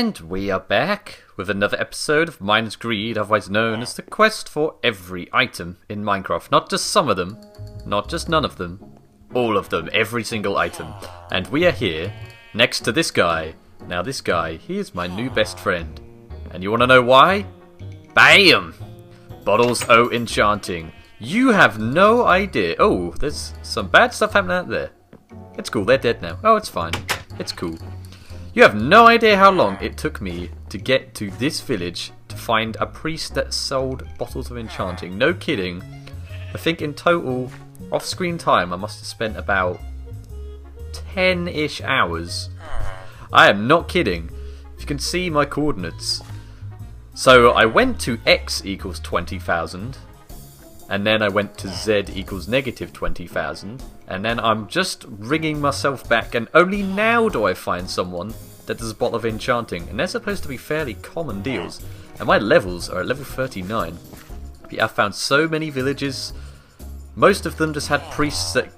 And we are back with another episode of Miner's Greed, otherwise known as the quest for every item in Minecraft. Not just some of them, not just none of them, all of them, every single item. And we are here, next to this guy. Now this guy, he is my new best friend. And you want to know why? BAM! Bottles O Enchanting. You have no idea. Oh, there's some bad stuff happening out there. It's cool, they're dead now. Oh, it's fine. It's cool. You have no idea how long it took me to get to this village to find a priest that sold bottles of enchanting. No kidding. I think in total, off-screen time, I must have spent about 10-ish hours. I am not kidding. If you can see my coordinates. So I went to x equals 20,000. And then I went to z equals negative 20,000. And then I'm just ringing myself back, and only now do I find someone that does a bottle of enchanting. And they're supposed to be fairly common deals. And my levels are at level 39. I've found so many villages. Most of them just had priests that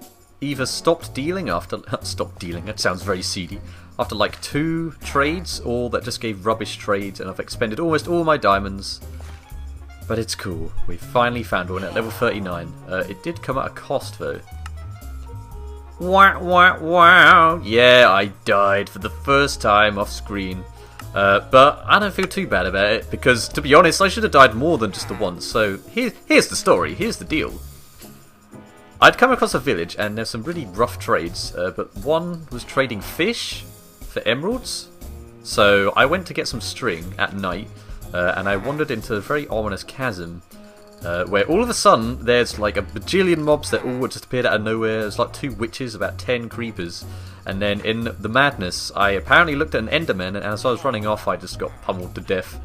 either stopped dealing after... stopped dealing, that sounds very seedy. After like 2 trades, or that just gave rubbish trades, and I've expended almost all my diamonds. But it's cool. We finally found one at level 39. It did come at a cost though. Wow, wow, wow. Yeah, I died for the first time off screen. But I don't feel too bad about it, because to be honest, I should have died more than just the once. So here's the story, here's the deal. I'd come across a village and there's some really rough trades, but one was trading fish for emeralds. So I went to get some string at night. And I wandered into a very ominous chasm, where all of a sudden there's like a bajillion mobs that all just appeared out of nowhere. There's like 2 witches, about 10 creepers, and then in the madness I apparently looked at an enderman, and as I was running off I just got pummeled to death.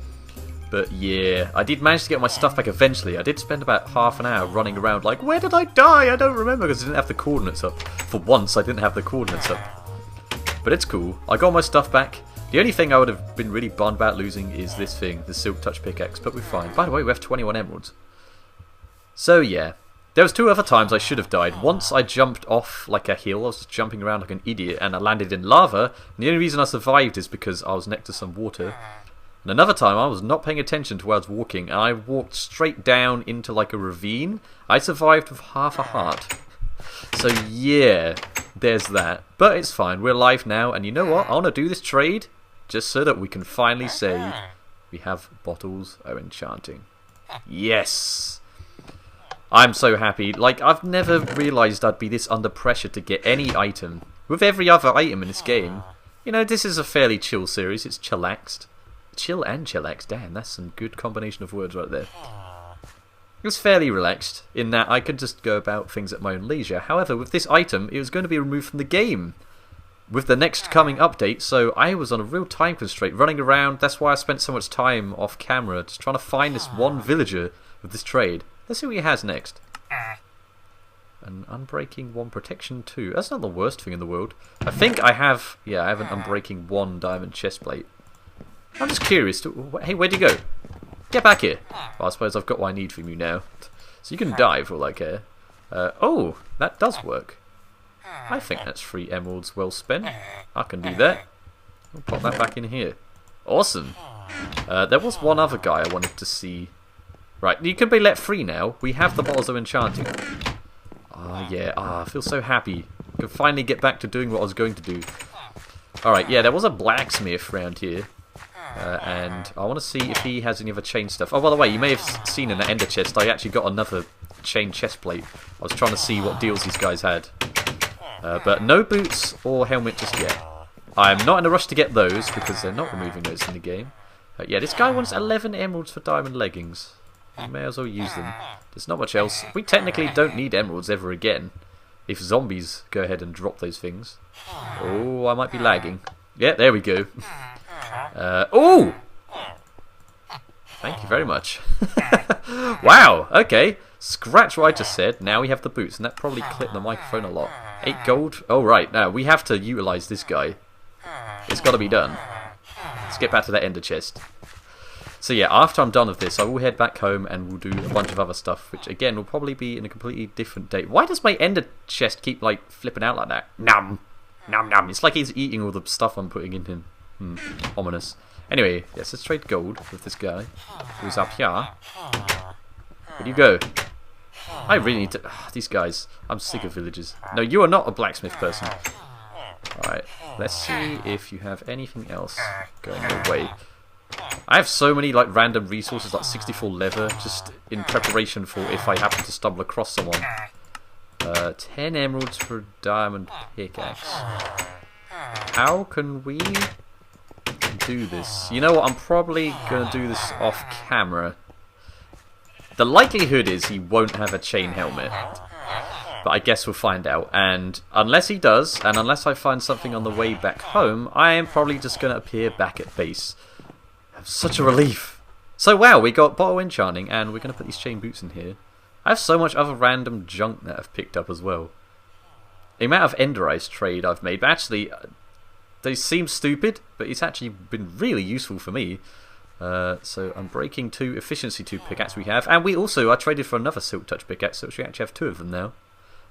But yeah, I did manage to get my stuff back eventually. I did spend about half an hour running around like, where did I die? I don't remember, because I didn't have the coordinates up. For once I didn't have the coordinates up. But it's cool, I got my stuff back. The only thing I would have been really bummed about losing is this thing, the Silk Touch pickaxe, but we're fine. By the way, we have 21 emeralds. So yeah, there was 2 other times I should have died. Once I jumped off like a hill, I was just jumping around like an idiot, and I landed in lava. And the only reason I survived is because I was next to some water. And another time I was not paying attention to where I was walking, and I walked straight down into like a ravine. I survived with half a heart. So yeah, there's that. But it's fine, we're alive now, and you know what? I want to do this trade just so that we can finally say we have bottles of enchanting. Yes! I'm so happy. Like, I've never realised I'd be this under pressure to get any item. With every other item in this game. You know, this is a fairly chill series. It's chillaxed. Chill and chillaxed. Damn, that's some good combination of words right there. It's fairly relaxed in that I can just go about things at my own leisure. However, with this item, it was going to be removed from the game with the next coming update, so I was on a real time constraint running around. That's why I spent so much time off camera just trying to find this one villager with this trade. Let's see what he has next. An Unbreaking 1 Protection 2. That's not the worst thing in the world. I think I have, yeah, I have an Unbreaking 1 diamond chestplate. I'm just curious. Hey, where'd you go? Get back here. Well, I suppose I've got what I need from you now. So you can die for all I care. Oh, that does work. I think that's 3 emeralds well spent. I can do that. I'll pop that back in here. Awesome. There was one other guy I wanted to see. Right, you can be let free now. We have the bottles of enchanting. Oh yeah, I feel so happy. I can finally get back to doing what I was going to do. Alright, yeah, there was a blacksmith around here. And I want to see if he has any other chain stuff. Oh, by the way, you may have seen in the ender chest, I actually got another chain chest plate. I was trying to see what deals these guys had. But no boots or helmet just yet. I'm not in a rush to get those because they're not removing those in the game. Yeah, this guy wants 11 emeralds for diamond leggings. You may as well use them. There's not much else. We technically don't need emeralds ever again. If zombies go ahead and drop those things. Oh, I might be lagging. Yeah, there we go. Oh! Thank you very much. Wow, okay. Scratch what I just said. Now we have the boots, and that probably clipped the microphone a lot. 8 gold. Oh, right. Now, we have to utilise this guy. It's got to be done. Let's get back to that ender chest. So yeah, after I'm done with this, I will head back home and we'll do a bunch of other stuff, which again will probably be in a completely different date. Why does my ender chest keep like flipping out like that? Nom! Nom nom! It's like he's eating all the stuff I'm putting in him. Ominous. Anyway, yes, let's trade gold with this guy who's up here. Where do you go? I really need to... these guys. I'm sick of villagers. No, you are not a blacksmith person. Alright, let's see if you have anything else going your way. I have so many like random resources, like 64 leather, just in preparation for if I happen to stumble across someone. 10 emeralds for a diamond pickaxe. How can we do this? You know what, I'm probably going to do this off camera. The likelihood is he won't have a chain helmet. But I guess we'll find out. And unless he does, and unless I find something on the way back home, I am probably just going to appear back at base. Such a relief. So wow, we got bottle enchanting, and we're going to put these chain boots in here. I have so much other random junk that I've picked up as well. The amount of ender ice trade I've made, but actually, they seem stupid, but it's actually been really useful for me. So I'm breaking 2 efficiency 2 pickaxe we have, and I traded for another silk touch pickaxe, so we actually have 2 of them now.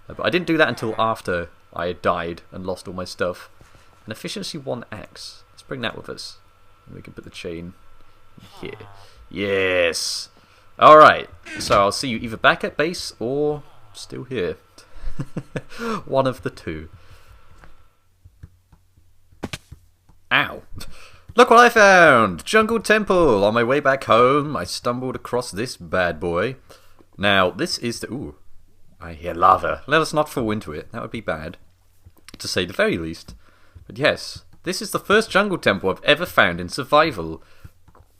But I didn't do that until after I had died and lost all my stuff. An efficiency 1 axe. Let's bring that with us. And we can put the chain here. Yes! Alright, so I'll see you either back at base or still here. One of the two. Ow! Look what I found! Jungle Temple! On my way back home, I stumbled across this bad boy. Now, this is the... Ooh, I hear lava. Let us not fall into it. That would be bad, to say the very least. But yes, this is the first jungle temple I've ever found in survival.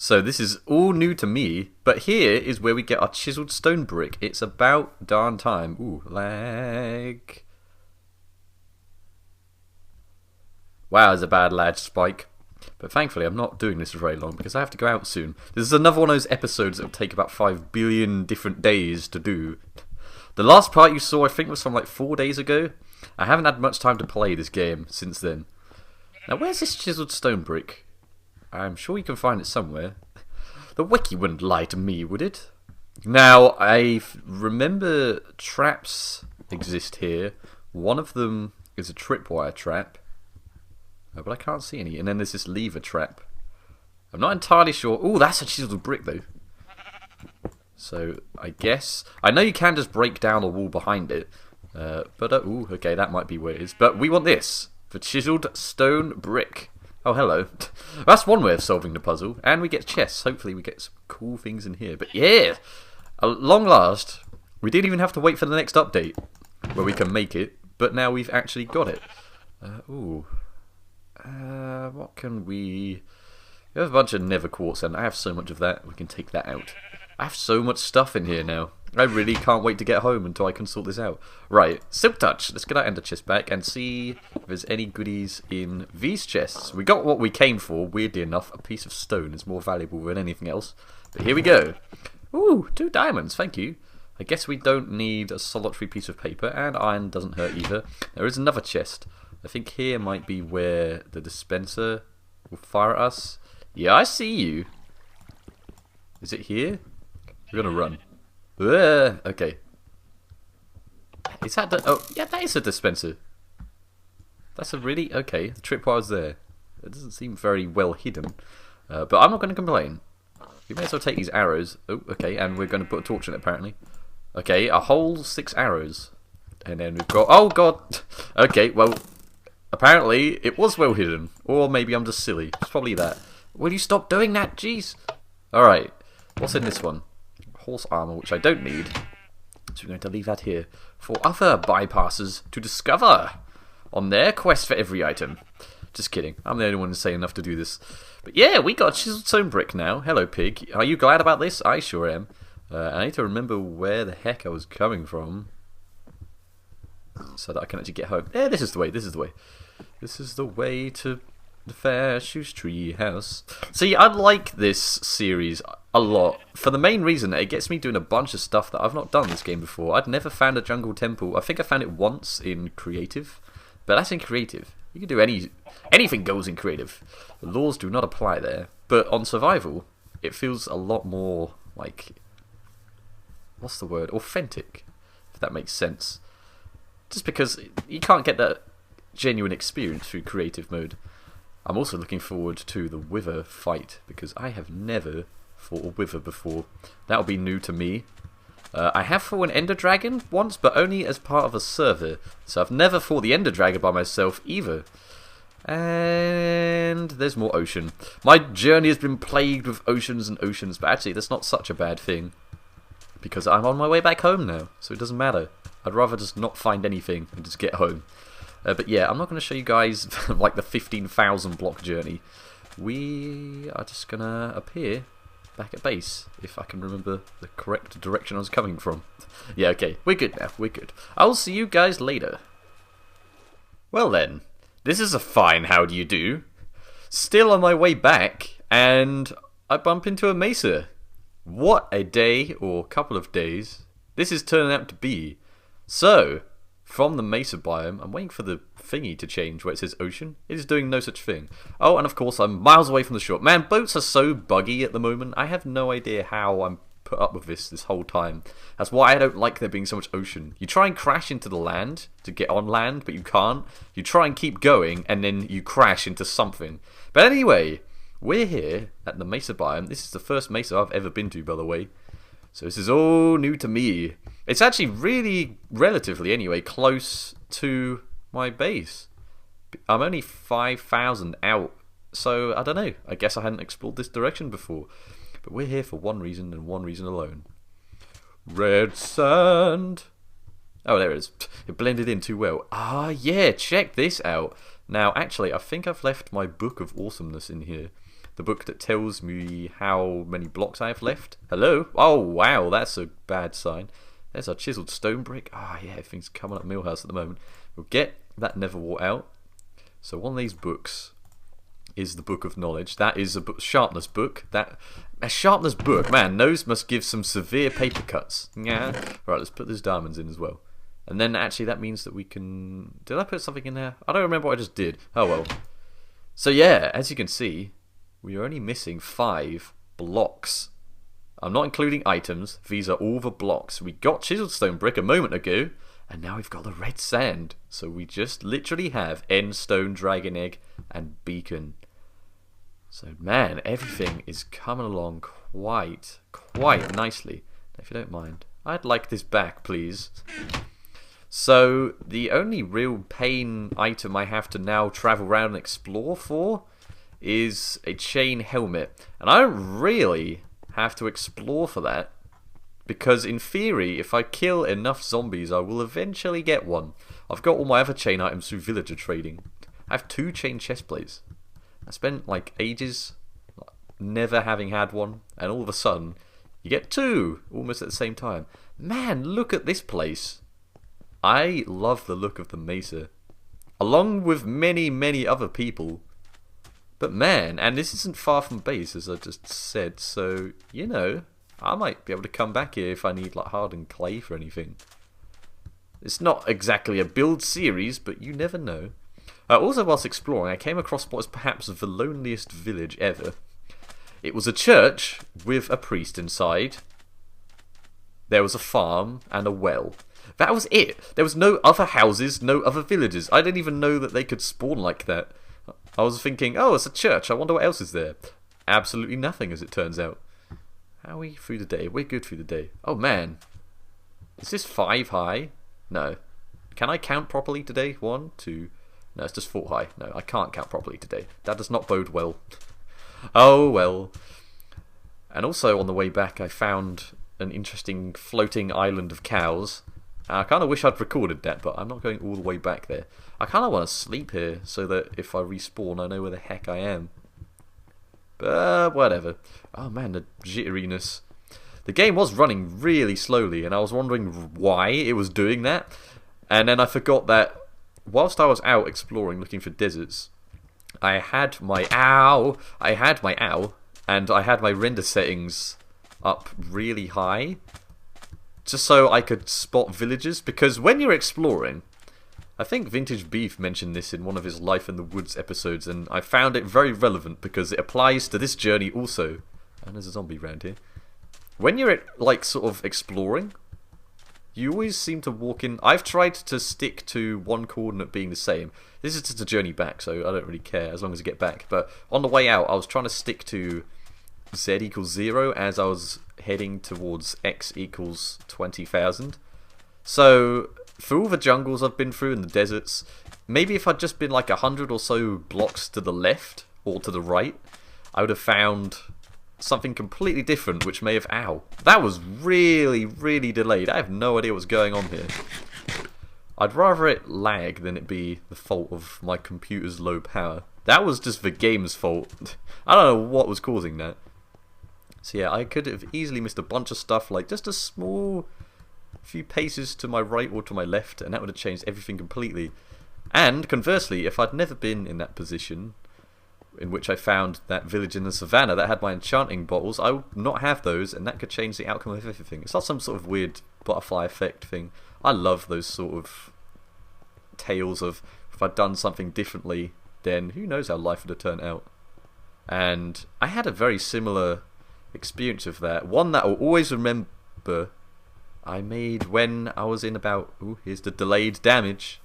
So this is all new to me, but here is where we get our chiseled stone brick. It's about darn time. Ooh, lag. Wow, there's a bad lag spike. But thankfully I'm not doing this for very long because I have to go out soon. This is another one of those episodes that will take about 5 billion different days to do. The last part you saw I think was from like 4 days ago. I haven't had much time to play this game since then. Now where's this chiseled stone brick? I'm sure you can find it somewhere. The wiki wouldn't lie to me, would it? Now, I remember traps exist here. One of them is a tripwire trap. But I can't see any. And then there's this lever trap. I'm not entirely sure. Oh, that's a chiseled brick, though. So, I guess... I know you can just break down the wall behind it. Ooh, okay, that might be where it is. But we want this. The chiseled stone brick. Oh, hello. That's one way of solving the puzzle. And we get chests. Hopefully we get some cool things in here. But yeah! At long last, we didn't even have to wait for the next update where we can make it. But now we've actually got it. What can we... We have a bunch of nether quartz and I have so much of that. We can take that out. I have so much stuff in here now. I really can't wait to get home until I can sort this out. Right, Silk Touch. Let's get our ender chest back and see if there's any goodies in these chests. We got what we came for. Weirdly enough, a piece of stone is more valuable than anything else. But here we go. Ooh, 2 diamonds. Thank you. I guess we don't need a solitary piece of paper, and iron doesn't hurt either. There is another chest. I think here might be where the dispenser will fire at us. Yeah, I see you. Is it here? We're gonna run. Okay. Is that the... Oh, yeah, that is a dispenser. That's a really... Okay, the tripwire's there. It doesn't seem very well hidden. But I'm not going to complain. We may as well take these arrows. Oh, okay, and we're going to put a torch in it, apparently. Okay, a whole 6 arrows. And then we've got... Oh, God! Okay, well... Apparently, it was well hidden. Or maybe I'm just silly. It's probably that. Will you stop doing that? Jeez. Alright. What's in this one? Horse armor, which I don't need. So we're going to leave that here for other bypassers to discover on their quest for every item. Just kidding. I'm the only one insane enough to do this. But yeah, we got a chiseled stone brick now. Hello, pig. Are you glad about this? I sure am. I need to remember where the heck I was coming from so that I can actually get home. Yeah, this is the way. This is the way. This is the way to the Fair Shoes Tree House. See, I like this series a lot for the main reason that it gets me doing a bunch of stuff that I've not done in this game before. I'd never found a jungle temple. I think I found it once in creative, but that's in creative. You can do anything goes in creative. The laws do not apply there. But on survival, it feels a lot more like, what's the word? Authentic, if that makes sense. Just because you can't get that genuine experience through creative mode. I'm also looking forward to the Wither fight, because I have never fought a Wither before. That'll be new to me. I have fought an Ender Dragon once, but only as part of a server. So I've never fought the Ender Dragon by myself either. And there's more ocean. My journey has been plagued with oceans and oceans, but actually that's not such a bad thing. Because I'm on my way back home now, so it doesn't matter. I'd rather just not find anything and just get home. But yeah, I'm not going to show you guys like the 15,000 block journey. We are just going to appear back at base, if I can remember the correct direction I was coming from. Yeah, okay, we're good now, we're good. I'll see you guys later. Well then. This is a fine how do you do. Still on my way back, and I bump into a mesa. What a day, or couple of days, this is turning out to be. So, from the Mesa Biome, I'm waiting for the thingy to change where it says ocean. It is doing no such thing. Oh, and of course I'm miles away from the shore. Man, boats are so buggy at the moment. I have no idea how I'm put up with this whole time. That's why I don't like there being so much ocean. You try and crash into the land to get on land, but you can't. You try and keep going, and then you crash into something. But anyway, we're here at the Mesa Biome. This is the first mesa I've ever been to, by the way. So this is all new to me. It's actually really, relatively anyway, close to my base. I'm only 5,000 out, so I don't know. I guess I hadn't explored this direction before. But we're here for one reason and one reason alone. Red sand. Oh, there it is. It blended in too well. Ah, yeah, check this out. Now, actually, I think I've left my Book of Awesomeness in here. The book that tells me how many blocks I have left. Hello? Oh, wow, that's a bad sign. There's our chiseled stone brick. Ah, yeah, everything's coming up Millhouse at the moment. We'll get that Neverwart out. So one of these books is the Book of Knowledge. That is a sharpness book. A sharpness book, man, those must give some severe paper cuts. Yeah. Right, let's put those diamonds in as well. And then actually that means that we can... Did I put something in there? I don't remember what I just did. Oh well. So yeah, as you can see, we are only missing 5 blocks. I'm not including items. These are all the blocks. We got chiseled stone brick a moment ago, and now we've got the red sand. So we just literally have end stone, dragon egg, and beacon. So man, everything is coming along quite nicely. If you don't mind, I'd like this back, please. So the only real pain item I have to now travel around and explore for is a chain helmet. And I don't really have to explore for that, because in theory, if I kill enough zombies, I will eventually get one. I've got all my other chain items through villager trading. I have 2 chain chestplates. I spent like ages never having had one, and all of a sudden you get 2 almost at the same time. Man, look at this place. I love the look of the mesa, along with many other people. But man, and this isn't far from base, as I just said, so you know, I might be able to come back here if I need like hardened clay for anything. It's not exactly a build series, but you never know. Also, whilst exploring, I came across what was perhaps the loneliest village ever. It was a church with a priest inside. There was a farm and a well. That was it. There was no other houses, no other villages. I didn't even know that they could spawn like that. I was thinking, oh, it's a church. I wonder what else is there. Absolutely nothing, as it turns out. How are we through the day? We're good through the day. Oh, man. Is this 5 high? No. Can I count properly today? 1, 2... No, it's just 4 high. No, I can't count properly today. That does not bode well. Oh, well. And also, on the way back, I found an interesting floating island of cows. I kind of wish I'd recorded that, but I'm not going all the way back there. I kind of want to sleep here, so that if I respawn, I know where the heck I am. But, whatever. Oh, man, the jitteriness. The game was running really slowly, and I was wondering why it was doing that. And then I forgot that whilst I was out exploring looking for deserts, I had my owl, and I had my render settings up really high, just so I could spot villages, because when you're exploring, I think Vintage Beef mentioned this in one of his Life in the Woods episodes, and I found it very relevant because it applies to this journey also. And there's a zombie around here. When you're like sort of exploring, you always seem to walk in. I've tried to stick to one coordinate being the same. This is just a journey back, so I don't really care as long as I get back. But on the way out, I was trying to stick to z equals 0 as I was heading towards x equals 20,000. So for all the jungles I've been through and the deserts, maybe if I'd just been like 100 or so blocks to the left or to the right, I would have found something completely different, which may have... Ow. That was really, really delayed. I have no idea what's going on here. I'd rather it lag than it be the fault of my computer's low power. That was just the game's fault. I don't know what was causing that. So yeah, I could have easily missed a bunch of stuff, like just a small few paces to my right or to my left, and that would have changed everything completely. And conversely, if I'd never been in that position in which I found that village in the savannah that had my enchanting bottles, I would not have those, and that could change the outcome of everything. It's not some sort of weird butterfly effect thing. I love those sort of tales of if I'd done something differently, then who knows how life would have turned out. And I had a very similar experience of that. One that I'll always remember I made when I was in about... Ooh, here's the delayed damage.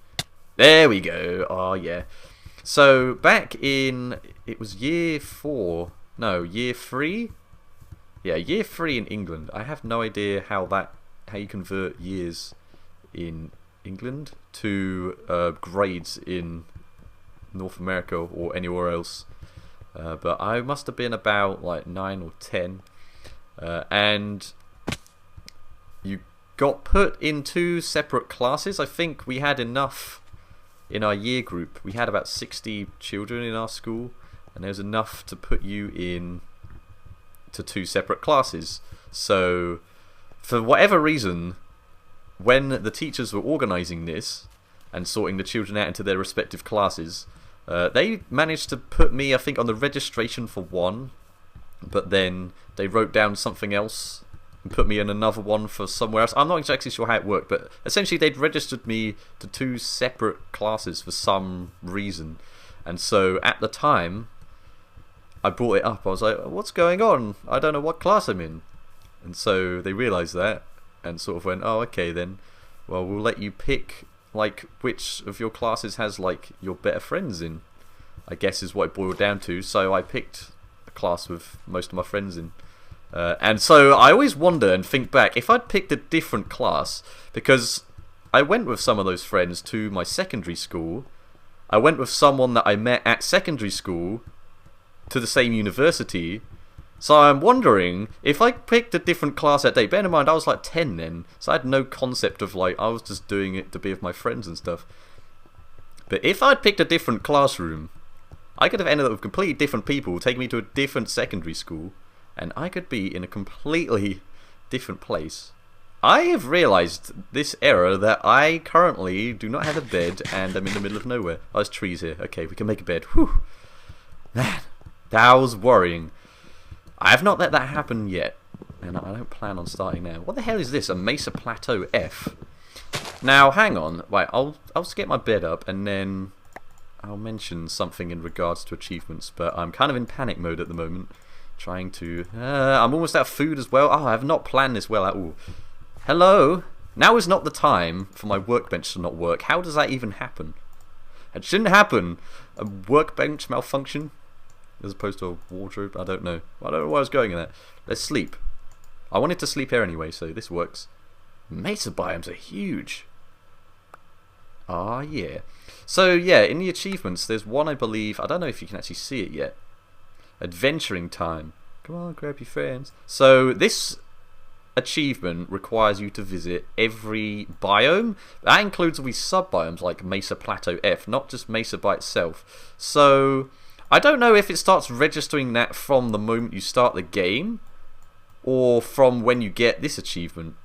There we go. Oh, yeah. So, back in... It was year 4. No, year 3? Yeah, year 3 in England. I have no idea how you convert years in England to grades in North America or anywhere else. But I must have been about like 9 or 10. And you got put in 2 separate classes. I think we had enough in our year group. We had about 60 children in our school, and there was enough to put you in to 2 separate classes. So for whatever reason, when the teachers were organising this and sorting the children out into their respective classes, they managed to put me, I think, on the registration for one, but then they wrote down something else and put me in another one for somewhere else. I'm not exactly sure how it worked, but essentially they'd registered me to 2 separate classes for some reason. And so at the time, I brought it up. I was like, what's going on? I don't know what class I'm in. And so they realised that and sort of went, oh, okay then. Well, we'll let you pick like which of your classes has like your better friends in, I guess is what it boiled down to. So I picked a class with most of my friends in. And so I always wonder and think back, if I'd picked a different class, because I went with some of those friends to my secondary school, I went with someone that I met at secondary school to the same university, so I'm wondering, if I picked a different class that day, bear in mind I was like 10 then, so I had no concept of like, I was just doing it to be with my friends and stuff. But if I'd picked a different classroom, I could have ended up with completely different people, taking me to a different secondary school, and I could be in a completely different place. I have realised this error that I currently do not have a bed and I'm in the middle of nowhere. Oh, there's trees here. Okay, we can make a bed. Whew. Man, that was worrying. I have not let that happen yet, and I don't plan on starting now. What the hell is this? A Mesa Plateau F? Now, hang on. Right, I'll get my bed up and then I'll mention something in regards to achievements, but I'm kind of in panic mode at the moment. Trying to... I'm almost out of food as well. Oh, I have not planned this well at all. Hello? Now is not the time for my workbench to not work. How does that even happen? It shouldn't happen. A workbench malfunction? As opposed to a wardrobe? I don't know. I don't know where I was going in that. Let's sleep. I wanted to sleep here anyway, so this works. Mesa biomes are huge. Ah, yeah. So, yeah, in the achievements, there's one, I believe... I don't know if you can actually see it yet. Adventuring time. Come on, grab your friends. So, this achievement requires you to visit every biome. That includes all these sub-biomes like Mesa Plateau F, not just Mesa by itself. So... I don't know if it starts registering that from the moment you start the game or from when you get this achievement.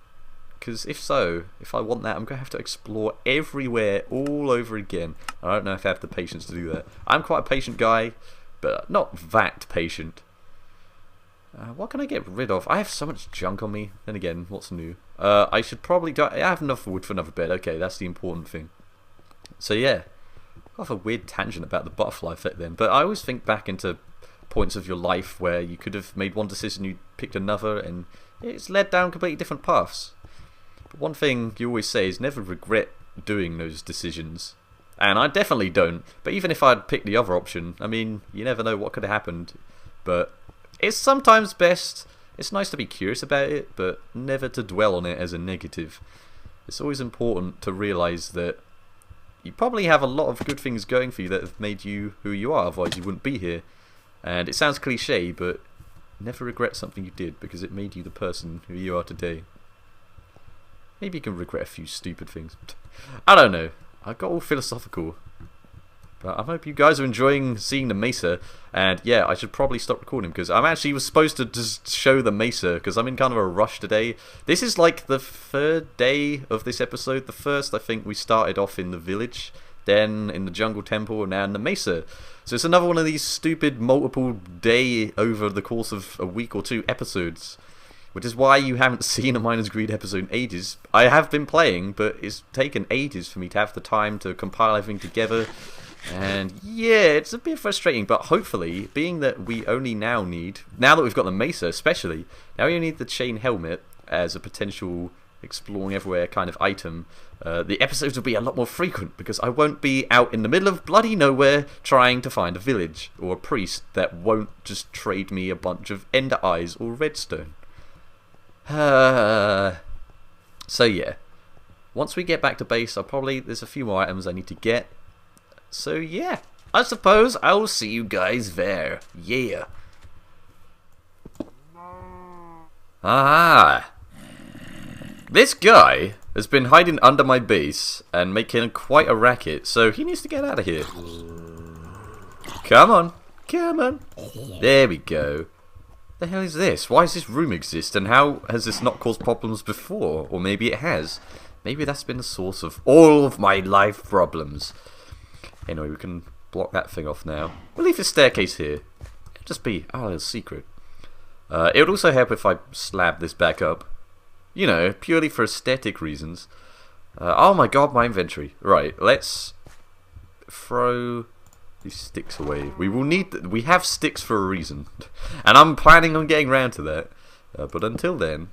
Because if so, if I want that, I'm going to have to explore everywhere all over again. I don't know if I have the patience to do that. I'm quite a patient guy, but not that patient. What can I get rid of? I have so much junk on me. Then again, what's new? I should probably... I have enough wood for another bed. Okay, that's the important thing. So yeah. Off a weird tangent about the butterfly effect then, but I always think back into points of your life where you could have made one decision, you picked another, and it's led down completely different paths. one thing you always say is never regret doing those decisions. And I definitely don't. But even if I'd picked the other option, I mean, you never know what could have happened. But it's sometimes best. It's nice to be curious about it, but never to dwell on it as a negative. It's always important to realise that you probably have a lot of good things going for you that have made you who you are, otherwise you wouldn't be here. And it sounds cliche, but never regret something you did because it made you the person who you are today. Maybe you can regret a few stupid things. I don't know. I got all philosophical. But I hope you guys are enjoying seeing the Mesa. And yeah, I should probably stop recording because I'm actually was supposed to just show the Mesa because I'm in kind of a rush today. This is like the third day of this episode. The first, I think, we started off in the village, then in the jungle temple, and now in the Mesa. So it's another one of these stupid multiple day over the course of a week or two episodes. Which is why you haven't seen a Miner's Greed episode in ages. I have been playing, but it's taken ages for me to have the time to compile everything together. And yeah, it's a bit frustrating, but hopefully, being that we only now need, now that we've got the Mesa especially, now we only need the chain helmet as a potential exploring everywhere kind of item. The episodes will be a lot more frequent because I won't be out in the middle of bloody nowhere trying to find a village or a priest that won't just trade me a bunch of ender eyes or redstone. So yeah, once we get back to base, there's a few more items I need to get. So yeah, I suppose I'll see you guys there. Yeah. Ah, this guy has been hiding under my base and making quite a racket, so he needs to get out of here. Come on, come on. There we go. The hell is this? Why does this room exist, and how has this not caused problems before? Or maybe it has. Maybe that's been the source of all of my life problems. Anyway, we can block that thing off now. We'll leave this staircase here. It'll just be our little secret. It would also help if I slab this back up. You know, purely for aesthetic reasons. Oh my god, my inventory. Right, let's throw these sticks away. We have sticks for a reason. And I'm planning on getting round to that. But until then,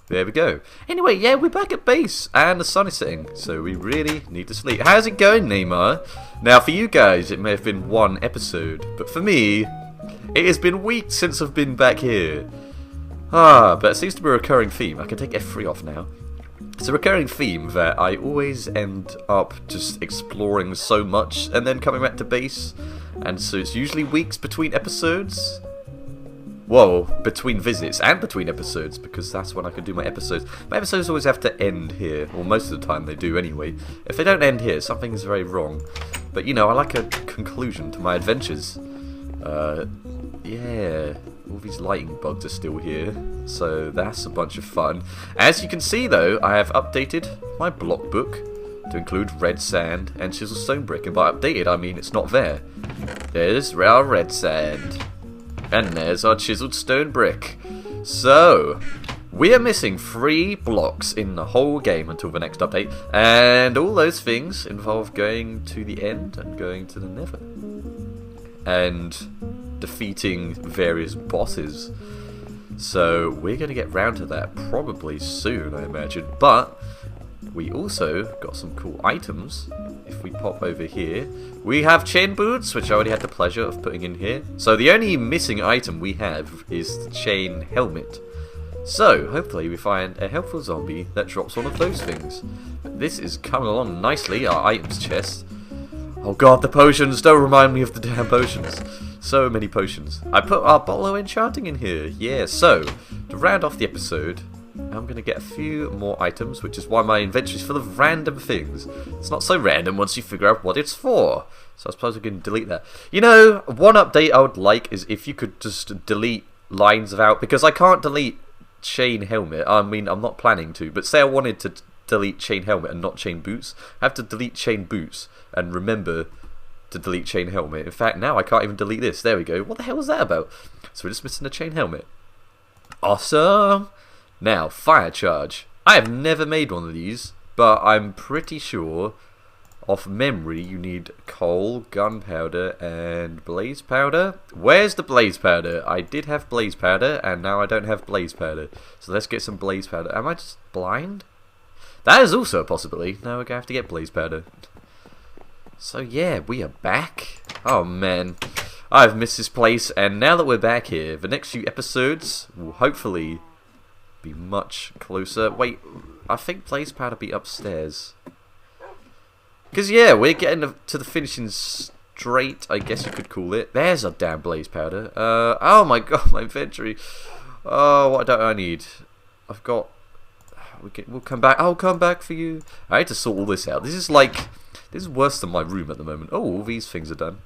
there we go. Anyway, yeah, we're back at base, and the sun is setting, so we really need to sleep. How's it going, Neymar? Now, for you guys, it may have been one episode, but for me, it has been weeks since I've been back here. But it seems to be a recurring theme. I can take F3 off now. It's a recurring theme that I always end up just exploring so much, and then coming back to base, and so it's usually weeks between episodes. Well, between visits and between episodes, because that's when I can do my episodes. My episodes always have to end here, or most of the time they do anyway. If they don't end here, something is very wrong. But you know, I like a conclusion to my adventures. Yeah, all these lighting bugs are still here, so that's a bunch of fun. As you can see though, I have updated my block book to include red sand and chisel stone brick, and by updated I mean it's not there. There's our red sand. And there's our chiseled stone brick. So, we are missing 3 blocks in the whole game until the next update. And all those things involve going to the end and going to the nether. And defeating various bosses. So, we're going to get round to that probably soon, I imagine. But, we also got some cool items. If we pop over here, we have chain boots, which I already had the pleasure of putting in here. So the only missing item we have is the chain helmet. So hopefully we find a helpful zombie that drops one of those things. This is coming along nicely, our items chest. Oh god, the potions! Don't remind me of the damn potions. So many potions. I put our bottle of Enchanting in here. Yeah, so to round off the episode, I'm going to get a few more items, which is why my inventory is full of random things. It's not so random once you figure out what it's for. So I suppose we can delete that. You know, one update I would like is if you could just delete lines out, because I can't delete chain helmet. I mean, I'm not planning to, but say I wanted to delete chain helmet and not chain boots, I have to delete chain boots and remember to delete chain helmet. In fact, now I can't even delete this. There we go. What the hell was that about? So we're just missing a chain helmet. Awesome! Now, fire charge. I have never made one of these, but I'm pretty sure Off memory, you need coal, gunpowder, and blaze powder. Where's the blaze powder? I did have blaze powder, and now I don't have blaze powder. So let's get some blaze powder. Am I just blind? That is also a possibility. Now we're going to have to get blaze powder. So yeah, we are back. Oh man, I've missed this place, and now that we're back here, the next few episodes will hopefully be much closer. Wait, I think blaze powder be upstairs. Because, yeah, we're getting to the finishing straight, I guess you could call it. There's a damn blaze powder. Oh my god, my inventory. Oh, what don't I need? I've got... We'll come back. I'll come back for you. I had to sort all this out. This is worse than my room at the moment. Oh, all these things are done.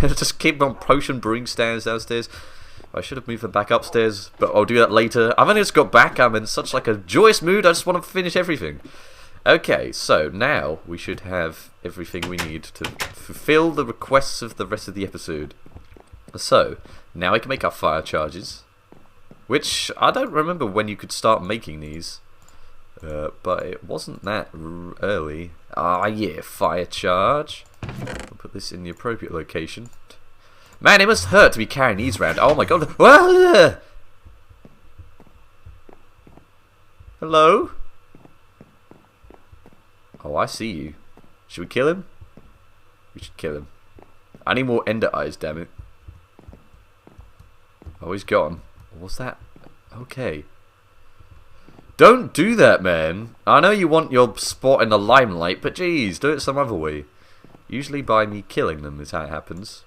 Just keep on potion brewing stands downstairs. I should have moved them back upstairs, but I'll do that later. I've only just got back. I'm in such like a joyous mood. I just want to finish everything. Okay, so now we should have everything we need to fulfill the requests of the rest of the episode. So, now we can make our fire charges, which I don't remember when you could start making these, but it wasn't that early. Ah, yeah, fire charge. I'll put this in the appropriate location. Man, it must hurt to be carrying these around. Oh my god. Ah! Hello? Oh, I see you. Should we kill him? We should kill him. I need more ender eyes, damn it. Oh, he's gone. What's that? Okay. Don't do that, man. I know you want your spot in the limelight, but geez, do it some other way. Usually by me killing them is how it happens.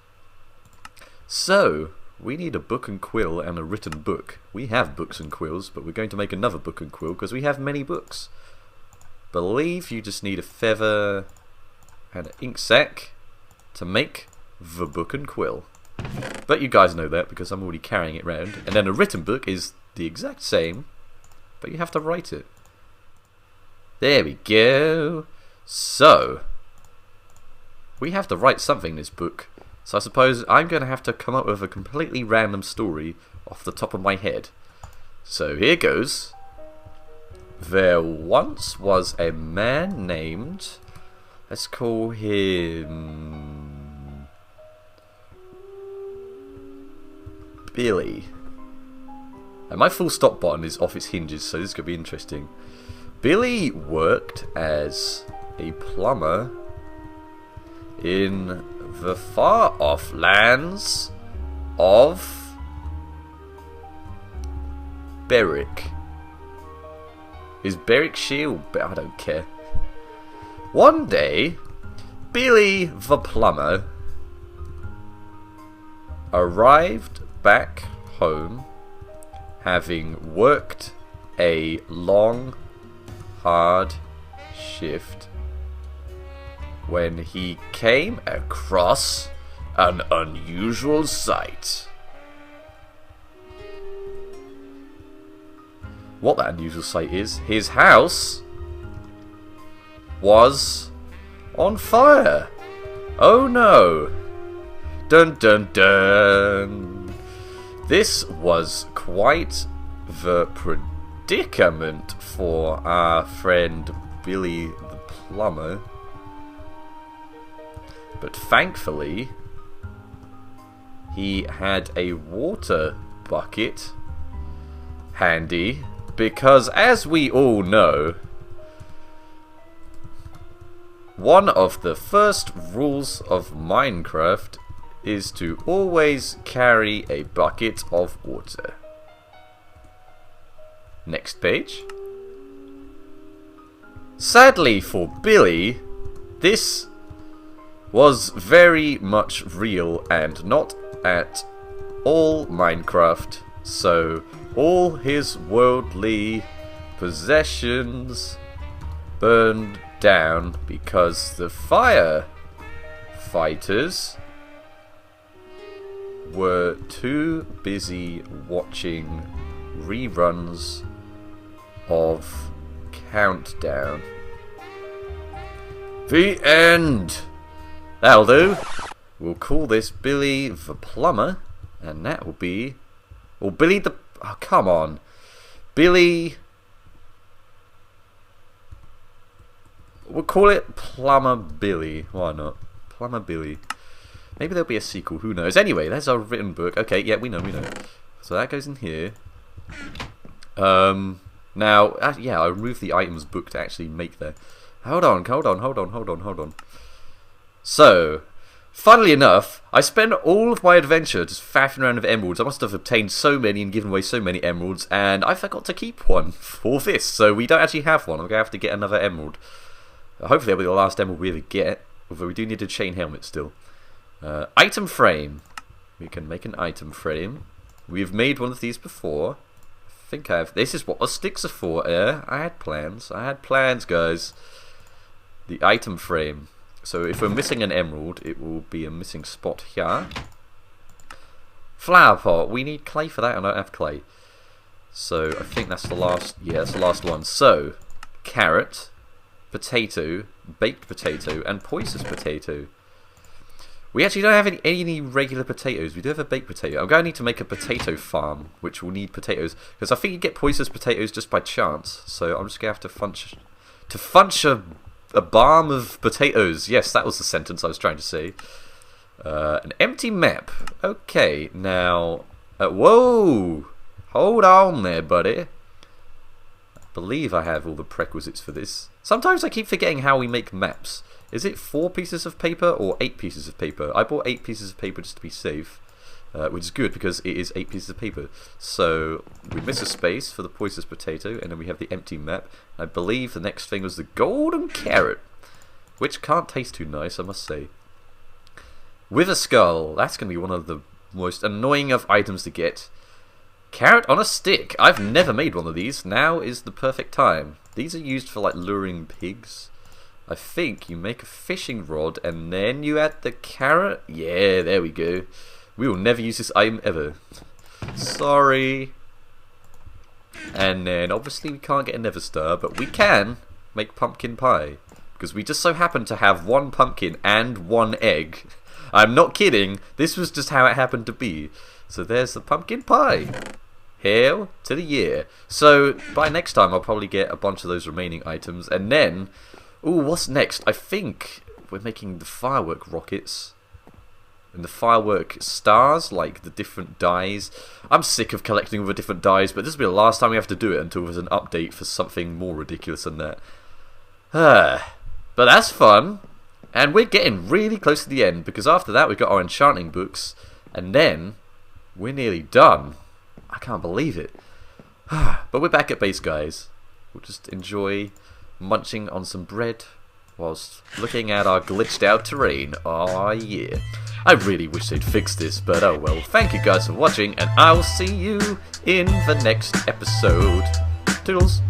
So, we need a book and quill and a written book. We have books and quills, but we're going to make another book and quill because we have many books. Believe you just need a feather and an ink sac to make the book and quill. But you guys know that because I'm already carrying it around. And then a written book is the exact same, but you have to write it. There we go. So, we have to write something in this book. So I suppose I'm going to have to come up with a completely random story off the top of my head. So here goes. There once was a man named, let's call him Billy. And my full stop button is off its hinges, so this is going to be interesting. Billy worked as a plumber in the far off lands of Berwick. Is Berwickshire or I don't care. One day, Billy the plumber arrived back home having worked a long, hard shift when he came across an unusual sight. What that unusual sight is, his house was on fire. Oh no. Dun dun dun. This was quite the predicament for our friend Billy the plumber. But thankfully, he had a water bucket handy. Because, as we all know, one of the first rules of Minecraft is to always carry a bucket of water. Next page. Sadly for Billy, this was very much real and not at all Minecraft, so all his worldly possessions burned down because the firefighters were too busy watching reruns of Countdown. The end! That'll do. We'll call this Billy the Plumber, and that will be... or Billy the... oh, come on. Billy... We'll call it Plumber Billy. Why not? Plumber Billy. Maybe there'll be a sequel, who knows. Anyway, there's our written book. Okay, yeah, we know. So that goes in here. Now, yeah, I removed the items book to actually make that. Hold on. So, funnily enough, I spent all of my adventure just faffing around with emeralds. I must have obtained so many and given away so many emeralds, and I forgot to keep one for this. So we don't actually have one. I'm going to have to get another emerald. Hopefully that'll be the last emerald we ever get, although we do need a chain helmet still. Item frame. We can make an item frame. We've made one of these before. I think I've... This is what the sticks are for, I had plans, guys. The item frame. So if we're missing an emerald, it will be a missing spot here. Flower pot. We need clay for that. I don't have clay. So I think that's the last... Yeah, that's the last one. So, carrot, potato, baked potato, and poisonous potato. We actually don't have any regular potatoes. We do have a baked potato. I'm going to need to make a potato farm, which will need potatoes. Because I think you get poisonous potatoes just by chance. So I'm just going to have to funch a barm of potatoes. Yes, that was the sentence I was trying to say. An empty map. Okay, now... whoa! Hold on there, buddy. I believe I have all the prerequisites for this. Sometimes I keep forgetting how we make maps. Is it 4 pieces of paper or 8 pieces of paper? I bought 8 pieces of paper just to be safe, which is good because it is 8 pieces of paper. So we miss a space for the poisonous potato, and then we have the empty map. I believe the next thing was the golden carrot, which can't taste too nice, I must say. With a skull, that's going to be one of the most annoying of items to get. Carrot on a stick. I've never made one of these. Now is the perfect time. These are used for like luring pigs. I think you make a fishing rod and then you add the carrot. Yeah, there we go. We will never use this item ever. Sorry. And then obviously we can't get a nether star, but we can make pumpkin pie. Because we just so happen to have 1 pumpkin and 1 egg. I'm not kidding. This was just how it happened to be. So there's the pumpkin pie. Hail to the year. So by next time I'll probably get a bunch of those remaining items. And then... Ooh, what's next? I think we're making the firework rockets. And the firework stars, like the different dyes. I'm sick of collecting all the different dyes, but this will be the last time we have to do it until there's an update for something more ridiculous than that. But that's fun. And we're getting really close to the end, because after that we've got our enchanting books. And then we're nearly done. I can't believe it. But we're back at base, guys. We'll just enjoy... munching on some bread whilst looking at our glitched out terrain. Aw, yeah. I really wish they'd fix this, but oh well. Thank you guys for watching, and I'll see you in the next episode. Toodles.